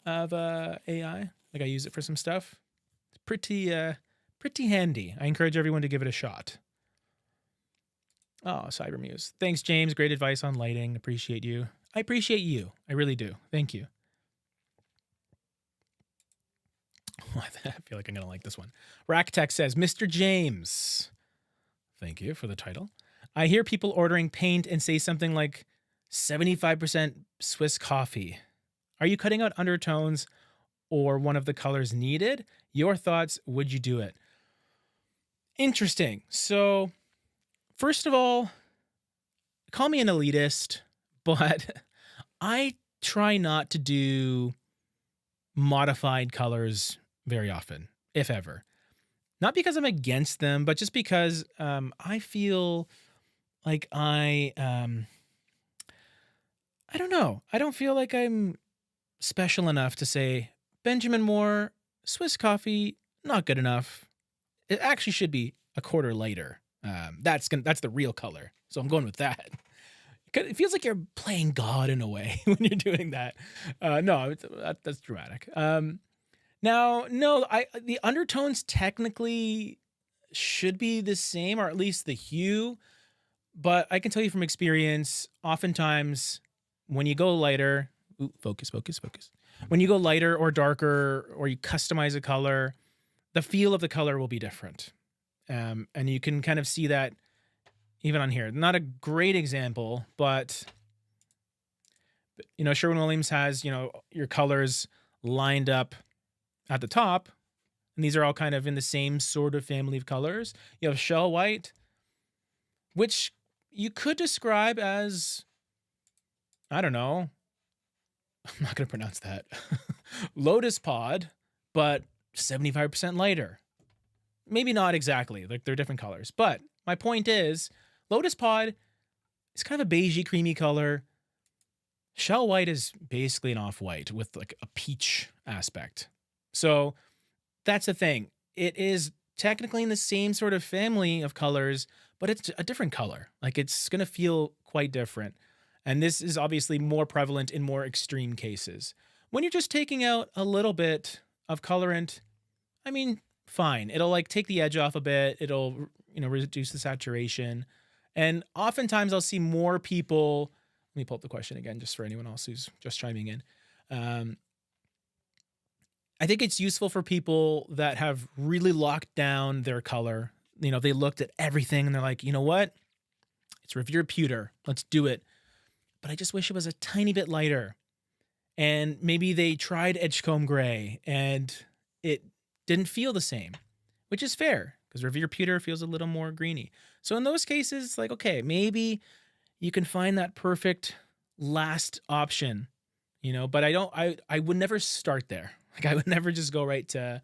of AI. Like, I use it for some stuff. It's pretty handy. I encourage everyone to give it a shot. Oh, Cybermuse. Thanks, James. Great advice on lighting. Appreciate you. I appreciate you. I really do. Thank you. I feel like I'm going to like this one. Racktech says, Mr. James. Thank you for the title. I hear people ordering paint and say something like 75% Swiss coffee. Are you cutting out undertones or one of the colors needed? Your thoughts, would you do it? Interesting. So, first of all, call me an elitist, but I try not to do modified colors very often, if ever. Not because I'm against them, but just because I feel like I don't know. I don't feel like I'm special enough to say, Benjamin Moore, Swiss coffee, not good enough. It actually should be a quarter lighter. That's the real color. So I'm going with that. It feels like you're playing God in a way when you're doing that. No, that's dramatic. Now, no, the undertones technically should be the same, or at least the hue. But I can tell you from experience, oftentimes when you go lighter, focus. When you go lighter or darker, or you customize a color, the feel of the color will be different. And you can kind of see that even on here. Not a great example, but Sherwin-Williams has, your colors lined up at the top, and these are all kind of in the same sort of family of colors. You have shell white, which you could describe as, I don't know, I'm not going to pronounce that, lotus pod, but 75% lighter. Maybe not exactly, like they're different colors. But my point is, lotus pod is kind of a beigey, creamy color. Shell white is basically an off-white with like a peach aspect. So that's the thing. It is technically in the same sort of family of colors, but it's a different color. Like it's going to feel quite different. And this is obviously more prevalent in more extreme cases. When you're just taking out a little bit of colorant, I mean, fine. It'll like take the edge off a bit. It'll, reduce the saturation. And oftentimes I'll see more people. Let me pull up the question again, just for anyone else who's just chiming in. I think it's useful for people that have really locked down their color. They looked at everything and they're like, you know what? It's Revere Pewter. Let's do it. But I just wish it was a tiny bit lighter. And maybe they tried Edgecombe Gray and it didn't feel the same, which is fair because Revere Pewter feels a little more greeny. So in those cases, like, okay, maybe you can find that perfect last option, but I would never start there. Like I would never just go right to,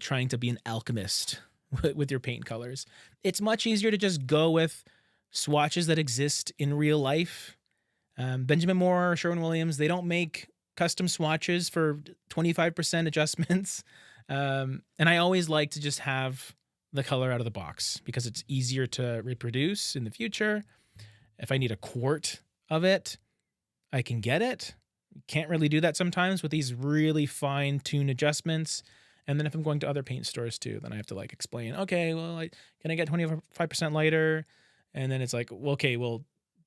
trying to be an alchemist with your paint colors. It's much easier to just go with swatches that exist in real life. Benjamin Moore, Sherwin-Williams, they don't make custom swatches for 25% adjustments. And I always like to just have the color out of the box because it's easier to reproduce in the future. If I need a quart of it, I can get it. Can't really do that sometimes with these really fine-tuned adjustments. And then if I'm going to other paint stores too, then I have to like explain, okay, well, can I get 25% lighter? And then it's like, well, okay, well,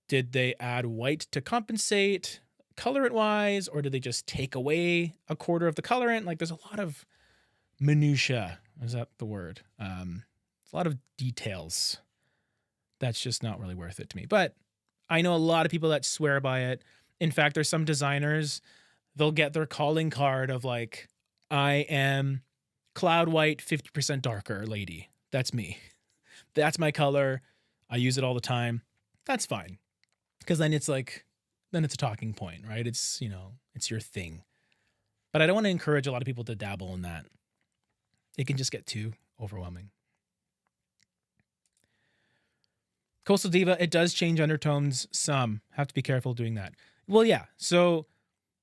did they add white to compensate colorant-wise, or did they just take away a quarter of the colorant? Like there's a lot of minutia. Is that the word? It's a lot of details. That's just not really worth it to me. But I know a lot of people that swear by it. In fact, there's some designers, they'll get their calling card of like, I am cloud white, 50% darker lady. That's me. That's my color. I use it all the time. That's fine. Because then it's a talking point, right? It's, it's your thing. But I don't want to encourage a lot of people to dabble in that. It can just get too overwhelming. Coastal Diva, it does change undertones some. Have to be careful doing that. Well, yeah. So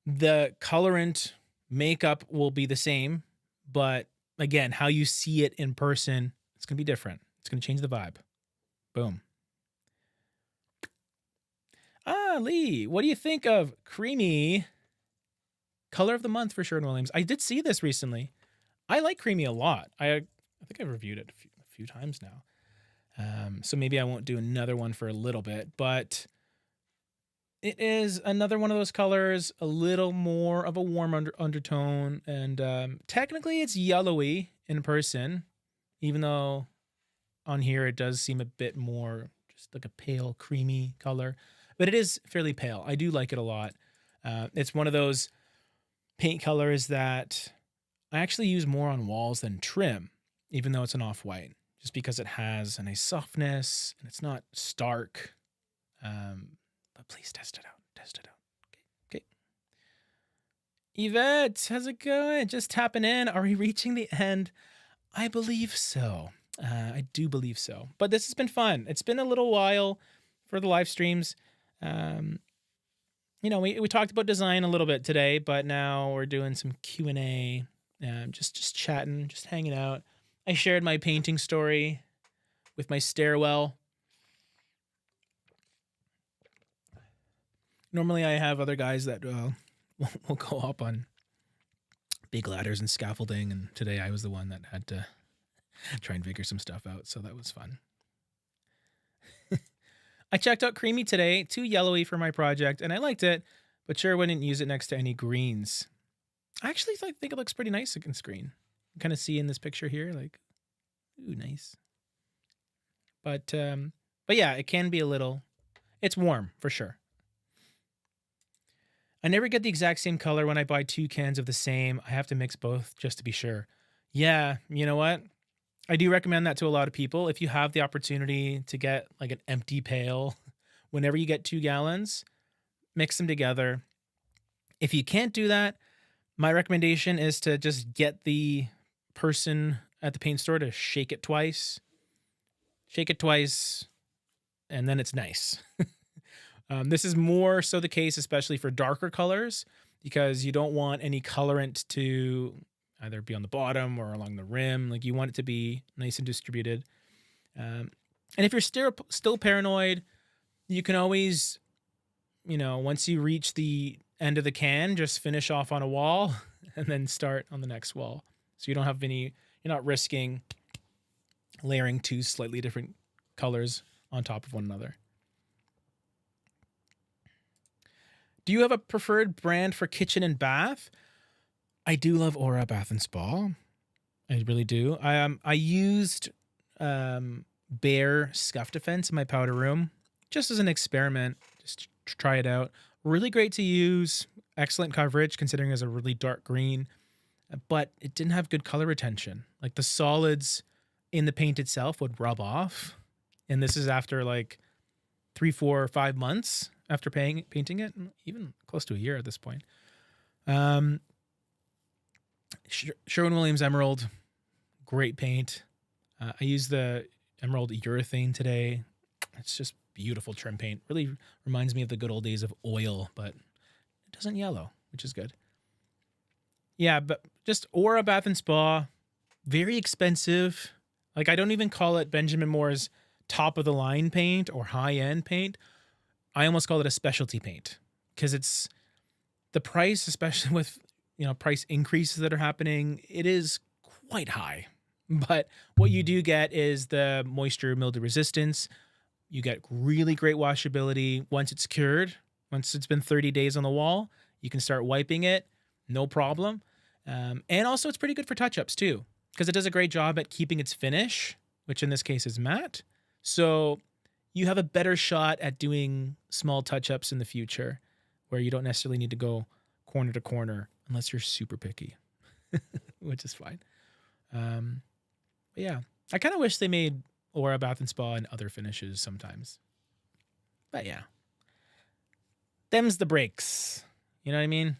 the colorant makeup will be the same, but again, how you see it in person, it's going to be different. It's going to change the vibe. Boom. Lee, what do you think of creamy color of the month for Sherwin-Williams? I did see this recently. I like creamy a lot. I think I've reviewed it a few times now. So maybe I won't do another one for a little bit, but it is another one of those colors, a little more of a warm undertone, and technically it's yellowy in person, even though on here it does seem a bit more just like a pale, creamy color, but it is fairly pale. I do like it a lot. It's one of those paint colors that I actually use more on walls than trim, even though it's an off-white, just because it has a nice softness and it's not stark. But please test it out. Test it out. Okay. Yvette, how's it going? Just tapping in. Are we reaching the end? I believe so. I do believe so. But this has been fun. It's been a little while for the live streams. We talked about design a little bit today, but now we're doing some Q&A, just chatting, just hanging out. I shared my painting story with my stairwell. Normally I have other guys that will go up on big ladders and scaffolding, and today I was the one that had to try and figure some stuff out, so that was fun. I checked out Creamy today, too yellowy for my project, and I liked it, but sure wouldn't use it next to any greens. I actually think it looks pretty nice against green. You kind of see in this picture here, like, ooh, nice. But yeah, it can be a little, it's warm for sure. I never get the exact same color when I buy 2 cans of the same. I have to mix both just to be sure. Yeah, you know what? I do recommend that to a lot of people. If you have the opportunity to get like an empty pail, whenever you get 2 gallons, mix them together. If you can't do that, my recommendation is to just get the person at the paint store to shake it twice. Shake it twice, and then it's nice. This is more so the case, especially for darker colors, because you don't want any colorant to either be on the bottom or along the rim. Like, you want it to be nice and distributed. And if you're still paranoid, you can always, once you reach the end of the can, just finish off on a wall and then start on the next wall. So you don't have you're not risking layering 2 slightly different colors on top of one another. Do you have a preferred brand for kitchen and bath? I do love Aura Bath and Spa. I really do. I used Bear Scuff Defense in my powder room just as an experiment, just to try it out. Really great to use. Excellent coverage considering it's a really dark green, but it didn't have good color retention. Like, the solids in the paint itself would rub off. And this is after like 3, 4, 5 months after painting it, even close to a year at this point. Sherwin-Williams Emerald, great paint. I use the Emerald Urethane today. It's just beautiful trim paint. Really reminds me of the good old days of oil, but it doesn't yellow, which is good. Yeah, but just Aura Bath and Spa, very expensive. Like, I don't even call it Benjamin Moore's top of the line paint or high end paint. I almost call it a specialty paint, because it's the price, especially with price increases that are happening, it is quite high. But what you do get is the moisture mildew resistance. You get really great washability once it's cured. Once it's been 30 days on the wall, you can start wiping it, no problem. And also, it's pretty good for touch-ups too, because it does a great job at keeping its finish, which in this case is matte. So you have a better shot at doing small touch-ups in the future, where you don't necessarily need to go corner to corner unless you're super picky, which is fine. But yeah, I kind of wish they made Aura Bath and Spa and other finishes sometimes. But yeah, them's the breaks. You know what I mean?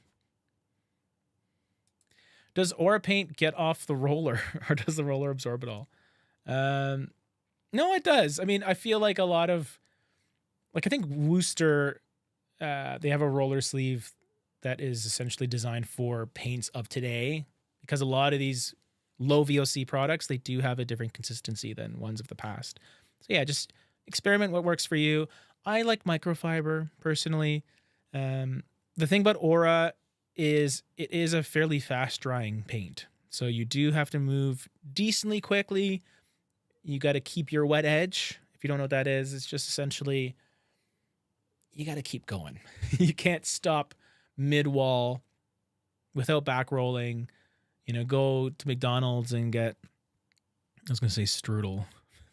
Does Aura paint get off the roller, or does the roller absorb it all? No, it does. I mean, I feel like a lot of, like, I think Wooster, they have a roller sleeve that is essentially designed for paints of today, because a lot of these low VOC products, they do have a different consistency than ones of the past. So yeah, just experiment what works for you. I like microfiber personally. The thing about Aura is it is a fairly fast drying paint. So you do have to move decently quickly. You got to keep your wet edge. If you don't know what that is, it's just essentially you got to keep going. You can't stop mid-wall without back rolling. Go to McDonald's and get, I was going to say strudel.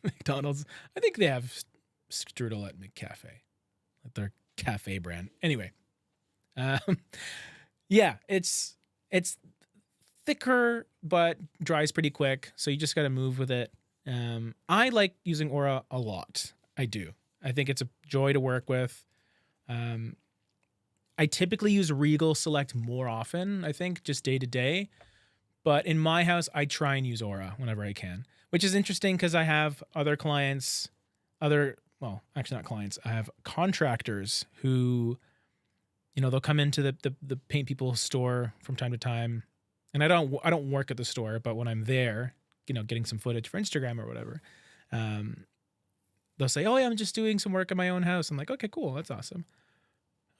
McDonald's, I think they have strudel at McCafe, like their cafe brand. Anyway, yeah, it's thicker but dries pretty quick, so you just got to move with it. I like using Aura a lot. I do. I think it's a joy to work with. I typically use Regal Select more often, I think, just day to day. But in my house, I try and use Aura whenever I can, which is interesting because I have other clients, well, actually not clients. I have contractors who, they'll come into the Paint People store from time to time. And I don't work at the store, but when I'm there, getting some footage for Instagram or whatever, they'll say, "Oh yeah, I'm just doing some work in my own house." I'm like, "Okay, cool, that's awesome."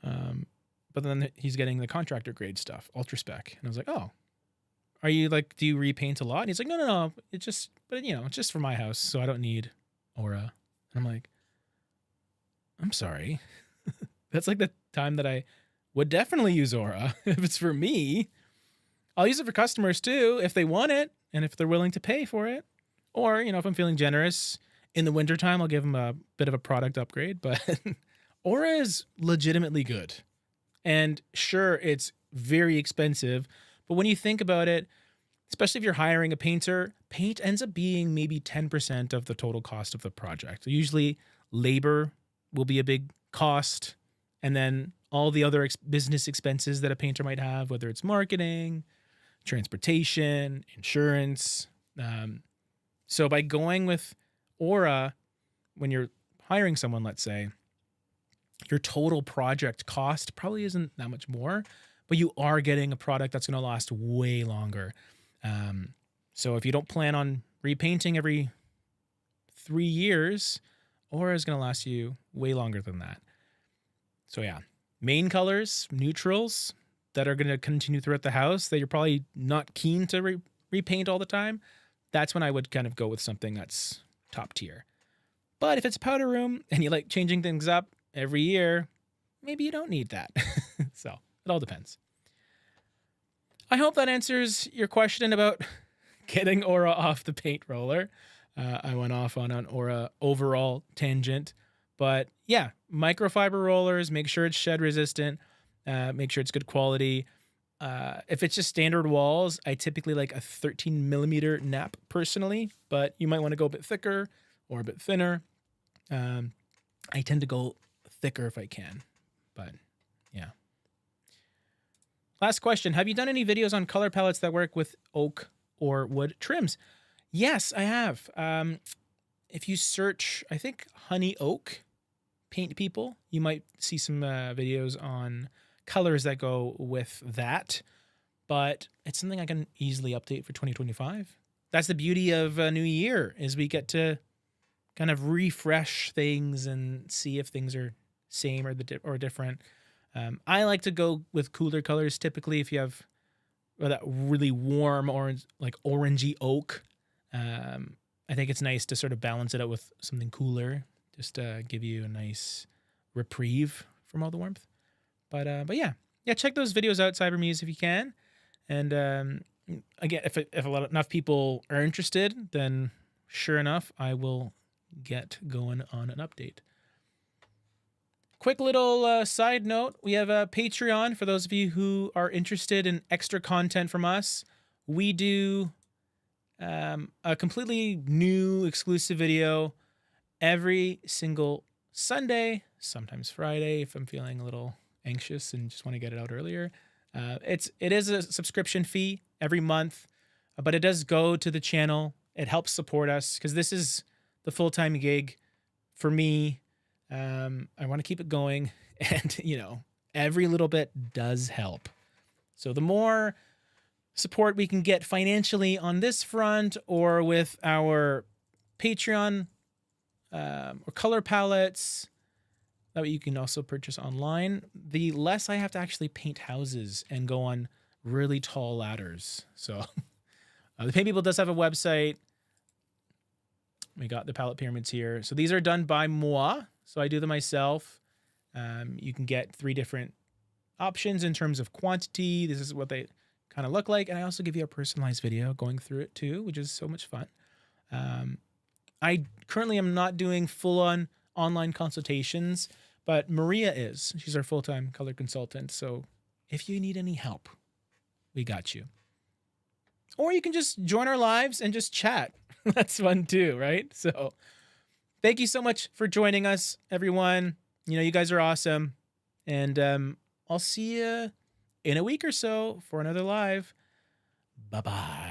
But then he's getting the contractor grade stuff, ultra spec, and I was like, "Oh, are you do you repaint a lot?" And he's like, "No, it's just, but it's just for my house, so I don't need Aura." And I'm like, "I'm sorry, that's like the time that I would definitely use Aura if it's for me. I'll use it for customers too if they want it and if they're willing to pay for it, or if I'm feeling generous." In the wintertime, I'll give them a bit of a product upgrade, but Aura is legitimately good. And sure, it's very expensive, but when you think about it, especially if you're hiring a painter, paint ends up being maybe 10% of the total cost of the project. So usually labor will be a big cost, and then all the other business expenses that a painter might have, whether it's marketing, transportation, insurance. So by going with Aura, when you're hiring someone, let's say, your total project cost probably isn't that much more, but you are getting a product that's going to last way longer. So if you don't plan on repainting every 3 years, Aura is going to last you way longer than that. So yeah, main colors, neutrals that are going to continue throughout the house that you're probably not keen to repaint all the time. That's when I would kind of go with something that's top tier. But if it's a powder room and you like changing things up every year, maybe you don't need that. So it all depends. I hope that answers your question about getting Aura off the paint roller. I went off on an Aura overall tangent, but yeah, microfiber rollers, make sure it's shed resistant, make sure it's good quality. If it's just standard walls, I typically like a 13 millimeter nap personally, but you might want to go a bit thicker or a bit thinner. I tend to go thicker if I can, but yeah. Last question. Have you done any videos on color palettes that work with oak or wood trims? Yes, I have. If you search, I think Honey Oak Paint People, you might see some videos on colors that go with that, but it's something I can easily update for 2025. That's the beauty of a new year, is we get to kind of refresh things and see if things are same or different. I like to go with cooler colors typically if you have that really warm orange, like orangey oak. I think it's nice to sort of balance it out with something cooler, just to give you a nice reprieve from all the warmth. But yeah, check those videos out, CyberMuse, if you can. And again, if enough people are interested, then sure enough, I will get going on an update. Quick little side note, we have a Patreon for those of you who are interested in extra content from us. We do a completely new exclusive video every single Sunday, sometimes Friday if I'm feeling a little anxious and just want to get it out earlier. It is a subscription fee every month, but it does go to the channel. It helps support us because this is the full-time gig for me. I want to keep it going, and every little bit does help. So the more support we can get financially on this front, or with our Patreon or color palettes that you can also purchase online, the less I have to actually paint houses and go on really tall ladders. So the Paint People does have a website. We got the palette pyramids here. So these are done by moi. So I do them myself. You can get 3 different options in terms of quantity. This is what they kind of look like. And I also give you a personalized video going through it too, which is so much fun. I currently am not doing full-on online consultations, but Maria is. She's our full-time color consultant. So if you need any help, we got you. Or you can just join our lives and just chat. That's fun too, right? So thank you so much for joining us, everyone. You know, you guys are awesome. And I'll see you in a week or so for another live. Bye-bye.